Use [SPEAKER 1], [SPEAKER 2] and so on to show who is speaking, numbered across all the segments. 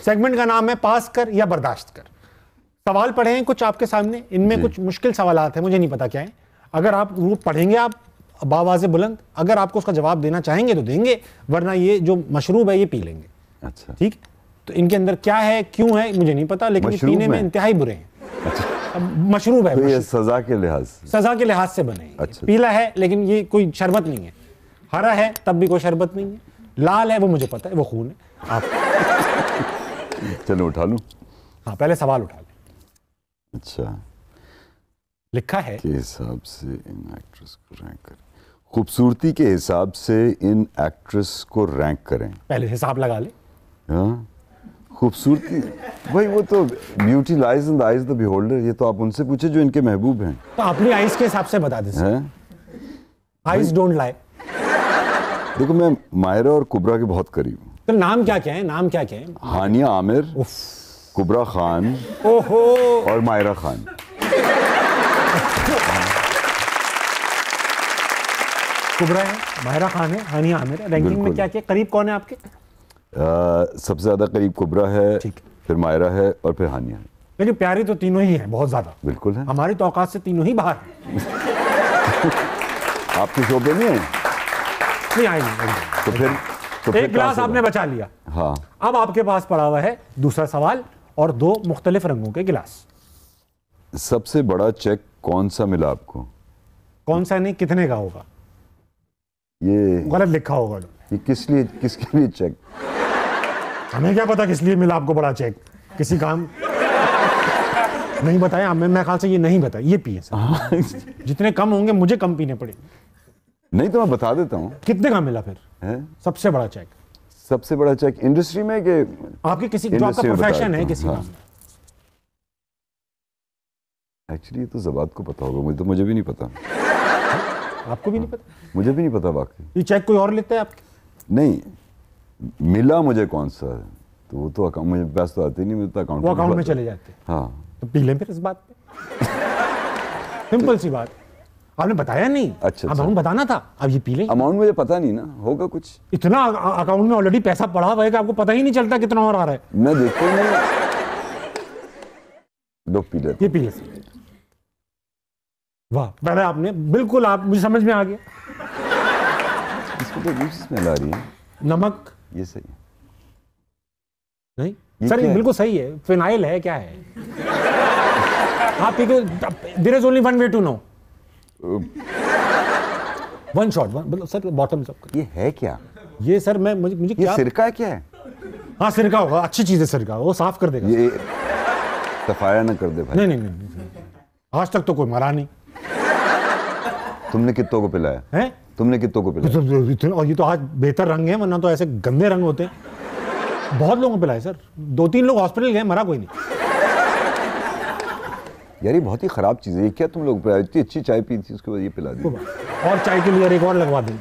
[SPEAKER 1] Segment का नाम है पास कर या बर्दाश्त कर। सवाल पढ़े हैं कुछ आपके सामने, इनमें कुछ मुश्किल सवालात हैं, मुझे नहीं पता क्या है। अगर आप वो पढ़ेंगे आप बावाज़े बुलंद, अगर आपको उसका जवाब देना चाहेंगे तो देंगे, वरना ये जो मशरूब है ये पी लेंगे।
[SPEAKER 2] अच्छा
[SPEAKER 1] ठीक, तो इनके अंदर क्या है क्यों है मुझे नहीं पता, लेकिन पीने में इंतहाई बुरे हैं।
[SPEAKER 2] अच्छा,
[SPEAKER 1] मशरूब है,
[SPEAKER 2] तो ये सजा के लिहाज से,
[SPEAKER 1] सजा के लिहाज से बने हैं।
[SPEAKER 2] अच्छा।
[SPEAKER 1] पीला है लेकिन ये कोई शरबत नहीं है, हरा है तब भी कोई शरबत नहीं है, लाल है वो मुझे पता है वो खून है। आप
[SPEAKER 2] चलो उठा लूं।
[SPEAKER 1] हाँ पहले सवाल उठा लें।
[SPEAKER 2] अच्छा,
[SPEAKER 1] लिखा है
[SPEAKER 2] के हिसाब से इन एक्ट्रेस को रैंक करें, खूबसूरती के हिसाब से इन एक्ट्रेस को रैंक करें।
[SPEAKER 1] पहले हिसाब लगा ले।
[SPEAKER 2] हाँ, खूबसूरती भाई वो तो beauty lies in the eyes of the beholder, ये तो आप उनसे पूछे जो इनके महबूब हैं।
[SPEAKER 1] तो अपनी आइज के हिसाब से बता दे। Eyes don't lie.
[SPEAKER 2] देखो मैं माहिरा और कुबरा के बहुत करीब हूँ।
[SPEAKER 1] तो नाम क्या क्या है, नाम क्या क्या है?
[SPEAKER 2] हानिया आमिर, कुबरा खान,
[SPEAKER 1] ओहो,
[SPEAKER 2] और माहिरा खान।
[SPEAKER 1] कुबरा है, माहिरा खान है, हानिया आमिर है। रैंकिंग में क्या क्या करीब कौन है आपके?
[SPEAKER 2] सबसे ज्यादा करीब कुबरा है, फिर माहिरा है और फिर हानिया है।
[SPEAKER 1] लेकिन प्यारी तो तीनों ही हैं बहुत ज्यादा।
[SPEAKER 2] बिल्कुल है,
[SPEAKER 1] हमारी तो औकात से तीनों ही बाहर हैं।
[SPEAKER 2] आपके शो पे नहीं है?
[SPEAKER 1] नहीं आई नहीं।
[SPEAKER 2] तो फिर
[SPEAKER 1] एक गिलास आपने बचा लिया।
[SPEAKER 2] हाँ,
[SPEAKER 1] अब आपके पास पड़ा हुआ है दूसरा सवाल और दो मुख्तलिफ रंगों के गिलास।
[SPEAKER 2] सबसे बड़ा चेक कौन सा मिला आपको?
[SPEAKER 1] कौन सा नहीं, कितने का होगा?
[SPEAKER 2] ये
[SPEAKER 1] गलत लिखा होगा।
[SPEAKER 2] ये किसके लिए चेक?
[SPEAKER 1] हमें क्या पता किस लिए मिला आपको बड़ा चेक, किसी काम नहीं बताया हमें। मैं ख्याल से ये नहीं बताया, ये पिए सर। जितने कम होंगे मुझे कम पीने पड़ेंगे।
[SPEAKER 2] नहीं तो मैं बता देता हूँ।
[SPEAKER 1] कितने का मिला फिर
[SPEAKER 2] है?
[SPEAKER 1] सबसे बड़ा चेक?
[SPEAKER 2] सबसे बड़ा चेक इंडस्ट्री में कि
[SPEAKER 1] आपके किसी जो आपका प्रोफेशन है किसी काम?
[SPEAKER 2] एक्चुअली तो ज़बात को पता होगा, मुझे भी नहीं पता।
[SPEAKER 1] आपको भी नहीं पता?
[SPEAKER 2] मुझे भी नहीं पता वाकई।
[SPEAKER 1] ये चेक कोई और लेता है आपके?
[SPEAKER 2] नहीं, मिला मुझे कौन सा है तो वो तो अकाउंट, मुझे पैसे तो आते नहीं, मुझे तो अकाउंट,
[SPEAKER 1] वो अकाउंट में चले जाते हैं।
[SPEAKER 2] हाँ,
[SPEAKER 1] तो पी लें फिर इस बात पे। सिंपल सी बात। आपने बताया नहीं।
[SPEAKER 2] अच्छा,
[SPEAKER 1] अमाउंट बताना था, अब ये पी लें।
[SPEAKER 2] अमाउंट मुझे पता नहीं ना, होगा कुछ।
[SPEAKER 1] इतना अकाउंट में ऑलरेडी पैसा पड़ा हुआ है कि आपको पता ही नहीं चलता कितना और आ रहा है।
[SPEAKER 2] मैं देखता ही नहीं। दो पी लेते।
[SPEAKER 1] ये पी ले। वाह, पहले आपने बिल्कुल, आप मुझे समझ में आ गया।
[SPEAKER 2] इसको तो दूसरी स्मेल आ रही है।
[SPEAKER 1] नमक
[SPEAKER 2] ये सही है?
[SPEAKER 1] नहीं सर, ये बिल्कुल सही है। फिनाइल है, क्या है? आप there is only one way to know. One shot sir, bottom सब।
[SPEAKER 2] ये है क्या?
[SPEAKER 1] ये सर मुझे क्या,
[SPEAKER 2] सिरका क्या है?
[SPEAKER 1] हाँ सिरका होगा, अच्छी चीज है सिरका, वो साफ कर देगा।
[SPEAKER 2] ये सफाया ना कर दे भाई।
[SPEAKER 1] नहीं, आज तक तो कोई मरा नहीं।
[SPEAKER 2] तुमने कितनों को पिलाया
[SPEAKER 1] है?
[SPEAKER 2] तुमने कितनों को पिलाया?
[SPEAKER 1] और ये तो आज बेहतर रंग है, वरना तो ऐसे गंदे रंग होते हैं। बहुत लोगों को पिलाए सर, 2-3 लोग हॉस्पिटल गए, मरा कोई नहीं।
[SPEAKER 2] यार ये बहुत ही खराब चीज है। ये क्या तुम लोग इतनी अच्छी चाय पी थी उसके बाद ये पिला दी?
[SPEAKER 1] और चाय के लिए एक और लगवा दें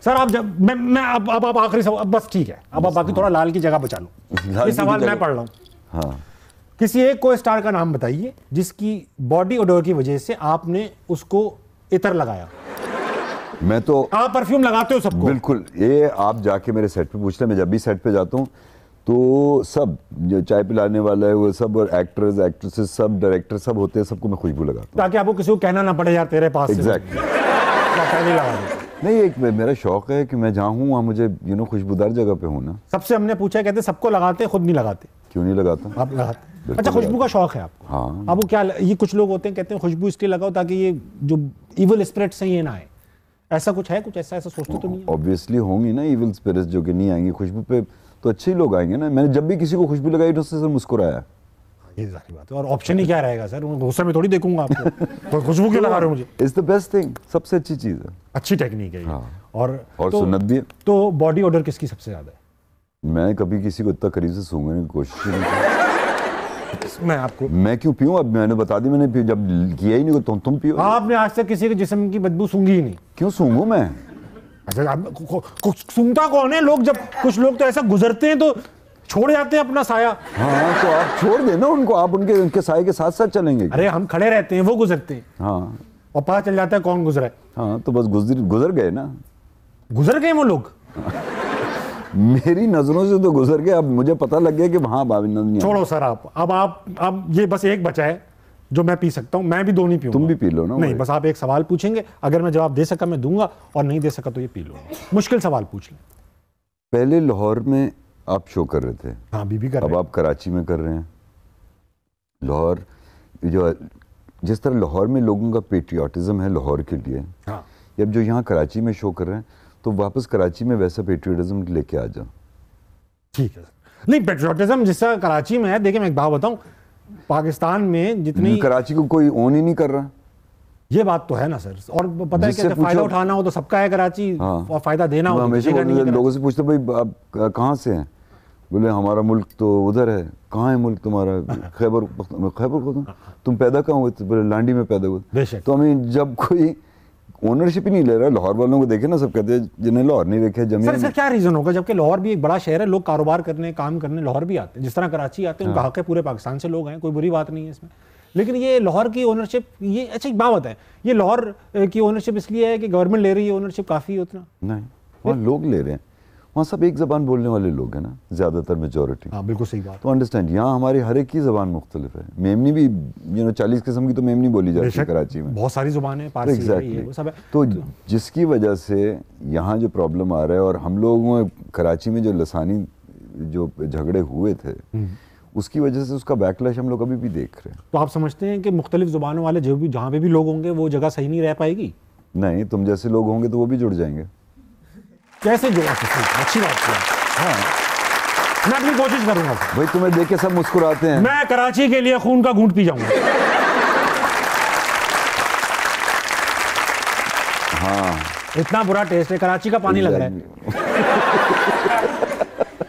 [SPEAKER 1] सर। आप जब मैं अब आखिरी सवाल, अब बस ठीक है, अब आप बाकी थोड़ा लाल की जगह बचा लो। ये सवाल मैं पढ़ रहा हूँ।
[SPEAKER 2] हाँ,
[SPEAKER 1] किसी एक को स्टार का नाम बताइए जिसकी बॉडी ओडोर की वजह से आपने उसको इतर लगाया।
[SPEAKER 2] मैं तो,
[SPEAKER 1] आप परफ्यूम लगाते हो सबको?
[SPEAKER 2] बिल्कुल। ये आप जाके मेरे सेट पे पूछ ले, मैं जब भी सेट पे जाता हूँ तो सब जो चाय पिलाने वाला है वो सब, और एक्टर्स एक्ट्रेसेस सब, डायरेक्टर सब होते हैं, सबको मैं खुशबू लगाता हूँ
[SPEAKER 1] ताकि आपको किसी को कहना ना पड़े यार तेरे पास।
[SPEAKER 2] एग्जैक्टली। नहीं, एक मेरा शौक है कि मैं जहाँ हूँ वहाँ मुझे खुशबूदार जगह पे हूँ ना।
[SPEAKER 1] सबसे हमने पूछा, कहते सबको लगाते, खुद नहीं लगाते।
[SPEAKER 2] क्यों नहीं लगाता?
[SPEAKER 1] आप लगाते। अच्छा, खुशबू का शौक है आपको?
[SPEAKER 2] हाँ।
[SPEAKER 1] अब वो क्या, ये कुछ लोग होते हैं कहते हैं खुशबू इसलिए लगाओ ताकि ये जो इविल स्पिरिट्स हैं ये ना आए। ऐसा कुछ है? कुछ ऐसा सोचते तो नहीं?
[SPEAKER 2] ऑब्वियसली होंगी ना इविल स्पिरिट्स जो कि नहीं आएंगी खुशबू पे, तो अच्छे ही लोग आएंगे ना। मैंने जब भी किसी को खुशबू लगाई तो उससे मुस्कुराया।
[SPEAKER 1] ये सारी बात है। और ऑप्शन ही क्या रहेगा सर, गुस्से में थोड़ी देखूंगा आपको। तो खुशबू क्यों लगा रहे हो मुझे?
[SPEAKER 2] इट्स द बेस्ट थिंग, सबसे अच्छी चीज है,
[SPEAKER 1] अच्छी टेक्निक है।
[SPEAKER 2] हाँ।
[SPEAKER 1] और
[SPEAKER 2] तो, सुन्नत भी है।
[SPEAKER 1] तो बॉडी ओडर किसकी सबसे ज्यादा है?
[SPEAKER 2] मैं कभी किसी को इतना करीब से सूंघने की कोशिश नहीं
[SPEAKER 1] की।
[SPEAKER 2] मैं क्यों पीऊं? अब मैंने बता दी, मैंने जब किया ही नहीं तो तुम पियो।
[SPEAKER 1] आपने आज तक किसी के जिस्म की बदबू सूंघी ही नहीं?
[SPEAKER 2] क्यों सूंघूं मैं?
[SPEAKER 1] अच्छा, सूंघता कौन है? लोग, जब कुछ लोग तो ऐसा गुजरते हैं तो छोड़ जाते हैं अपना साया।
[SPEAKER 2] हाँ, तो आप छोड़ देना उनको, आप उनके साये के साथ साथ चलेंगे।
[SPEAKER 1] अरे हम खड़े रहते हैं, वो गुजरते हैं।
[SPEAKER 2] हाँ,
[SPEAKER 1] और पता चल जाता है कौन गुजरा है।
[SPEAKER 2] हाँ, तो बस गुजर गए ना।
[SPEAKER 1] गुजर गए वो लोग?
[SPEAKER 2] मेरी नजरों से तो गुजर गया, अब मुझे पता लग गया कि हाँ बाबिंदर नहीं।
[SPEAKER 1] छोड़ो सर, अब ये बस एक बचा है जो मैं पी सकता हूं, मैं भी 2 नहीं पीऊंगा।
[SPEAKER 2] तुम भी पी लो ना।
[SPEAKER 1] नहीं, बस आप एक सवाल पूछेंगे, अगर मैं जवाब दे सका मैं दूंगा, और नहीं दे सका तो ये पी लो। मुश्किल सवाल पूछ लें।
[SPEAKER 2] पहले लाहौर में आप शो कर रहे थे,
[SPEAKER 1] हाँ बीबी कर
[SPEAKER 2] अब
[SPEAKER 1] रहे हैं।
[SPEAKER 2] आप कराची में कर रहे हैं। लाहौर जो जिस तरह लाहौर में लोगों का पेट्रियाटिज्म है लाहौर के लिए,
[SPEAKER 1] हाँ
[SPEAKER 2] अब जो यहाँ कराची में शो कर रहे हैं, तो वापस कराची में वैसा पेट्रियाटिज्म लेके आ जाओ।
[SPEAKER 1] ठीक है सर। नहीं, पेट्रियोटिज्म जिसका कराची में है, देखिए मैं एक बात बताऊं, पाकिस्तान में जितनी
[SPEAKER 2] कराची को कोई ओन ही नहीं कर रहा।
[SPEAKER 1] ये बात तो है ना सर, और पता है
[SPEAKER 2] जिससे
[SPEAKER 1] कि फायदा उठाना हो तो सबका है कराची,
[SPEAKER 2] हाँ।
[SPEAKER 1] और फायदा देना हो तो
[SPEAKER 2] हमेशा
[SPEAKER 1] किसी का नहीं है
[SPEAKER 2] लोगों से पूछते भाई आप कहाँ से हैं, बोले हमारा मुल्क तो उधर है। कहाँ है मुल्क तुम्हारा? खैबर पख्तूनख्वा। तुम पैदा कहाँ हुए? बोले लांडी में पैदा हुए।
[SPEAKER 1] बेशक।
[SPEAKER 2] तो हमें जब कोई ओनरशिप ही नहीं ले रहा, लाहौर वालों को देखे ना, सब कहते हैं जिन्हें लाहौर नहीं देखे जमीन।
[SPEAKER 1] सर क्या रीजन होगा, जबकि लाहौर भी एक बड़ा शहर है, लोग कारोबार करने काम करने लाहौर भी आते हैं, जिस तरह कराची आते हैं, उनका हक है, पूरे पाकिस्तान से लोग हैं, कोई बुरी बात नहीं है इसमें। लेकिन ये लाहौर की ओनरशिप, ये अच्छा एक बात है, ये लाहौर की ओनरशिप इसलिए है कि गवर्नमेंट ले रही है ओनरशिप, काफ़ी उतना
[SPEAKER 2] नहीं, वहाँ लोग ले रहे हैं, वहाँ सब एक ज़बान बोलने वाले लोग हैं ना, ज़्यादातर मेजॉरिटी।
[SPEAKER 1] हाँ बिल्कुल सही बात।
[SPEAKER 2] तो अंडरस्टैंड, यहाँ हमारी हर एक की ज़बान मुख्तलिफ है। मेमनी भी 40 किस्म की तो मेमनी बोली जाती है कराची में,
[SPEAKER 1] बहुत सारी ज़ुबानें हैं, पारसी है, ये वो सब है।
[SPEAKER 2] तो जिसकी वजह से यहाँ जो प्रॉब्लम आ रहा है, और हम लोगों में कराची में जो लसानी जो झगड़े हुए थे, उसकी वजह से उसका बैकलैश हम लोग अभी भी देख रहे हैं।
[SPEAKER 1] तो आप समझते हैं कि मुख्तलिफ ज़ुबानों वाले जो भी जहाँ पे भी लोग होंगे वो जगह सही नहीं रह पाएगी?
[SPEAKER 2] नहीं, तुम जैसे लोग होंगे तो वो भी जुड़ जाएंगे।
[SPEAKER 1] कैसे जुड़ा सकते? अच्छी बात है। हाँ, मैं अपनी कोशिश करूंगा
[SPEAKER 2] भाई, तुम्हें देख के सब मुस्कुराते हैं।
[SPEAKER 1] मैं कराची के लिए खून का घूंट पी जाऊंगा।
[SPEAKER 2] हाँ,
[SPEAKER 1] इतना बुरा टेस्ट है, कराची का पानी लग रहा है।